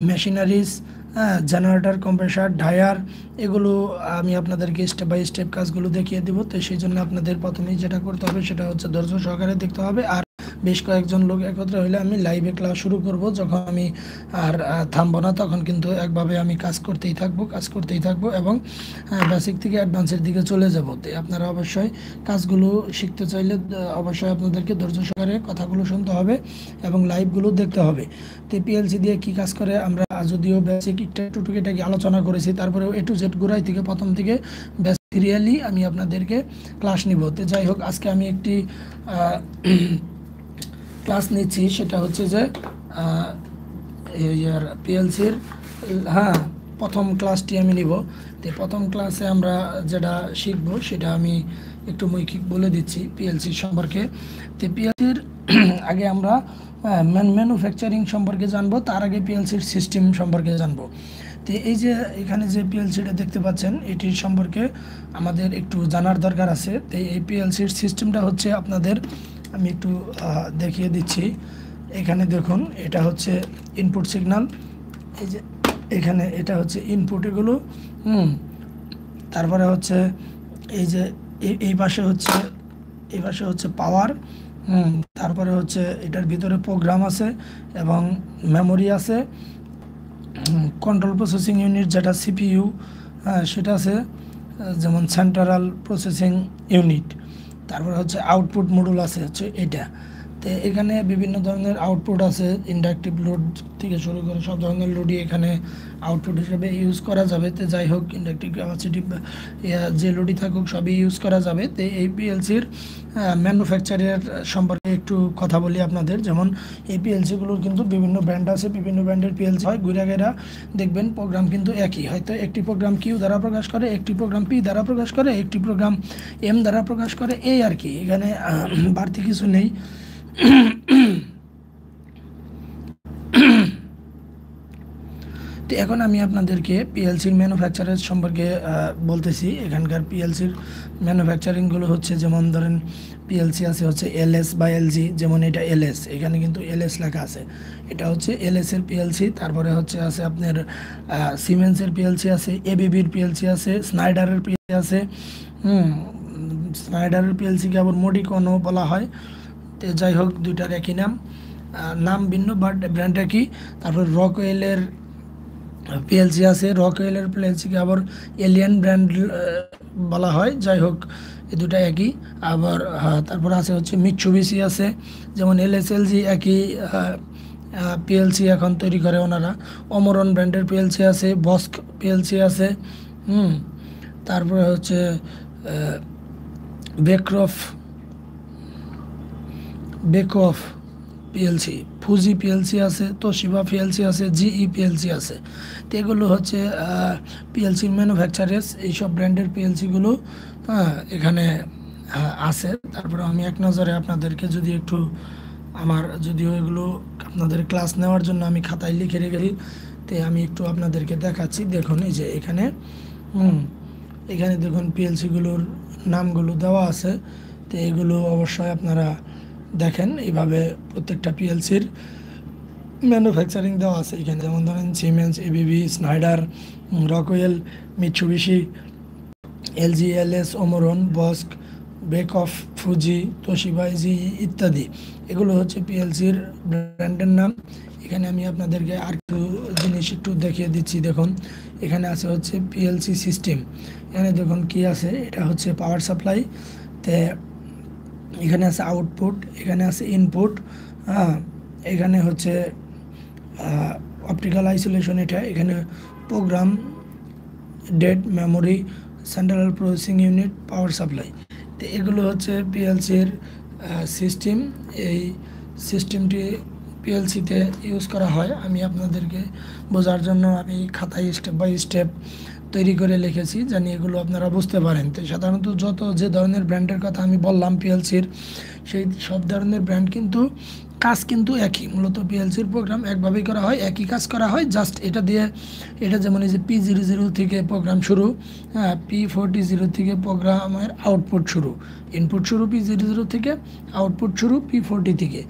Machineries, হ্যাঁ, generator, compressor, Dier, এগুলো আমি আপনাদেরকে স্টেপ বাই স্টেপ কাজগুলো দেখিয়ে দিব। তো সেই জন্য আপনাদের প্রথমেই যেটা করতে হবে সেটা হচ্ছে ধৈর্য সহকারে দেখতে হবে। আর বেশ কয়েকজন লোক একত্রে হলে আমি লাইভে ক্লাস শুরু করব, যখন আমি আর থামবো না, তখন কিন্তু একভাবে আমি কাজ করতেই থাকবো এবং বেসিক থেকে অ্যাডভান্সের দিকে চলে যাব। তো আপনারা অবশ্যই কাজগুলো শিখতে চাইলে অবশ্যই আপনাদেরকে ধৈর্য সহকারে কথাগুলো শুনতে হবে এবং লাইভগুলো দেখতে হবে। তো পিএলসি দিয়ে কি কাজ করে আমরা যদিও বেসিক একটু টুকিটাকি আলোচনা করেছি, তারপরেও A to Z গোড়াই থেকে প্রথম থেকে সিরিয়ালি আমি আপনাদেরকে ক্লাস নিব। তো যাই হোক, আজকে আমি একটি ক্লাস নিচ্ছি, সেটা হচ্ছে যে পিএলসির, হ্যাঁ, প্রথম ক্লাসটি আমি নিব। তো প্রথম ক্লাসে আমরা যেটা শিখব সেটা আমি একটু মৌখিক বলে দিচ্ছি পিএলসি সম্পর্কে। তো পিএলসির আগে আমরা ম্যানুফ্যাকচারিং সম্পর্কে জানবো, তার আগে পিএলসির সিস্টেম সম্পর্কে জানবো। তো এই যে এখানে যে পিএলসিটা দেখতে পাচ্ছেন, এটির সম্পর্কে আমাদের একটু জানার দরকার আছে। তো এই পিএলসির সিস্টেমটা হচ্ছে আপনাদের আমি একটু দেখিয়ে দিচ্ছি। এখানে দেখুন, এটা হচ্ছে ইনপুট সিগন্যাল। এই যে এখানে এটা হচ্ছে ইনপুট, এগুলো তারপরে হচ্ছে এই যে এই পাশে হচ্ছে পাওয়ার, তারপরে হচ্ছে এটার ভিতরে প্রোগ্রাম আছে এবং মেমোরি আছে, কন্ট্রোল প্রসেসিং ইউনিট যেটা সিপিইউ, সেটা আছে, যেমন সেন্ট্রাল প্রসেসিং ইউনিট। তারপরে হচ্ছে আউটপুট মডিউল আছে হচ্ছে এটা। তো এখানে বিভিন্ন ধরনের আউটপুট আছে, ইন্ডাকটিভ লোড থেকে শুরু করে সব ধরনের লোডই এখানে আউটপুট হিসেবে ইউজ করা যাবে। তো যাই হোক, ইন্ডাকটিভ ক্যাপাসিটি যে লোডই থাকুক সবই ইউজ করা যাবে। তো এই পিএলসির ম্যানুফ্যাকচারের সম্পর্কে একটু কথা বলি আপনাদের। যেমন এই পিএলসিগুলোর কিন্তু বিভিন্ন ব্র্যান্ড আছে, বিভিন্ন ব্র্যান্ডের পিএলসি হয়। ঘুরে দেখবেন প্রোগ্রাম কিন্তু একই, হয়তো একটি প্রোগ্রাম কিউ দ্বারা প্রকাশ করে, একটি প্রোগ্রাম পি দ্বারা প্রকাশ করে, একটি প্রোগ্রাম এম দ্বারা প্রকাশ করে, এই আর কি, এখানে বাড়তি কিছু নেই। তো এখন আমি আপনাদেরকে পিএলসির ম্যানুফ্যাকচারের সম্পর্কে বলতেছি। এখানকার পিএলসির ম্যানুফ্যাকচারিংগুলো হচ্ছে, যেমন ধরেন পিএলসি আছে হচ্ছে এলএস বা এলজি, যেমন এটা এলএস, এখানে কিন্তু এলএস লেখা আছে, এটা হচ্ছে এলএস এর পিএলসি। তারপরে হচ্ছে আছে আপনার সিমেন্সের পিএলসি আছে, এবিবির পিএলসি আছে, স্নাইডারের পিএলসি আছে। স্নাইডারের পিএলসিকে আবার মডিকনও বলা হয়। তো যাই হোক, দুইটার একই নাম, নাম ভিন্ন বাট ব্র্যান্ড একই। তারপর রকওয়েলের পিএলসি আছে, রকওয়েলের পিএলসিকে আবার এলিয়ান ব্র্যান্ড বলা হয়। যাই হোক, এই দুটা একই। আবার তারপর আছে হচ্ছে মিৎসুবিশি আছে, যেমন এলএসএলজি একই পিএলসি এখন তৈরি করে ওনারা। অমরন ব্র্যান্ডের পিএলসি আছে, বস্ক পিএলসি আছে। তারপরে হচ্ছে বেক্রফ বেকঅফ পিএলসি, ফুজি পিএলসি আছে, তোশিবা পিএলসি আছে, জিই পিএলসি আছে। তো এগুলো হচ্ছে পিএলসির ম্যানুফ্যাকচারেস, এইসব ব্র্যান্ডের পিএলসিগুলো এখানে আছে। তারপরে আমি এক নজরে আপনাদেরকে যদি একটু আমার, যদিও এগুলো আপনাদের ক্লাস নেওয়ার জন্য আমি খাতায় লিখে রেখেছি, তো আমি একটু আপনাদেরকে দেখাচ্ছি। দেখুন, এই যে এখানে এখানে দেখুন পিএলসিগুলোর নামগুলো দেওয়া আছে। তো এগুলো অবশ্যই আপনারা দেখেন, এইভাবে প্রত্যেকটা পিএলসির ম্যানুফ্যাকচারিং দেওয়া আছে এখানে। যেমন ধরেন Siemens, ABB, Schneider, Rockwell, Mitsubishi, LG, LS, Omron, Bosch, Beckhoff, Fuji, Toshiba, GE ইত্যাদি। এগুলো হচ্ছে পিএলসির ব্র্যান্ডের নাম। এখানে আমি আপনাদেরকে আর কিছু জিনিস একটু দেখিয়ে দিচ্ছি। দেখুন, এখানে আছে হচ্ছে পিএলসি সিস্টেম। এখানে দেখুন কি আছে, এটা হচ্ছে পাওয়ার সাপ্লাই। তে এখানে আছে আউটপুট, এখানে আছে ইনপুট, এখানে হচ্ছে অপটিক্যাল আইসোলেশন, এটা এখানে program, date, memory, central processing unit, power supply. তো এগুলো হচ্ছে পিএলসির সিস্টেম। এই সিস্টেমটি পিএলসিতে ইউজ করা হয়। আমি আপনাদেরকে বোঝার জন্য আমি খাতায় স্টেপ বাই স্টেপ তৈরি করে লিখেছি, জানি এগুলো আপনারা বুঝতে পারেন। তো সাধারণত যে ধরনের ব্র্যান্ডের কথা আমি বললাম পিএলসির, সেই সব ধরনের ব্র্যান্ড কিন্তু কাজ কিন্তু একই। মূলত পিএলসির প্রোগ্রাম একভাবেই করা হয়, একই কাজ করা হয়, জাস্ট এটা দিয়ে, এটা যেমন এই যে P00 থেকে প্রোগ্রাম শুরু, P40 থেকে প্রোগ্রামের আউটপুট শুরু, ইনপুট শুরু P00 থেকে, আউটপুট শুরু P40 থেকে।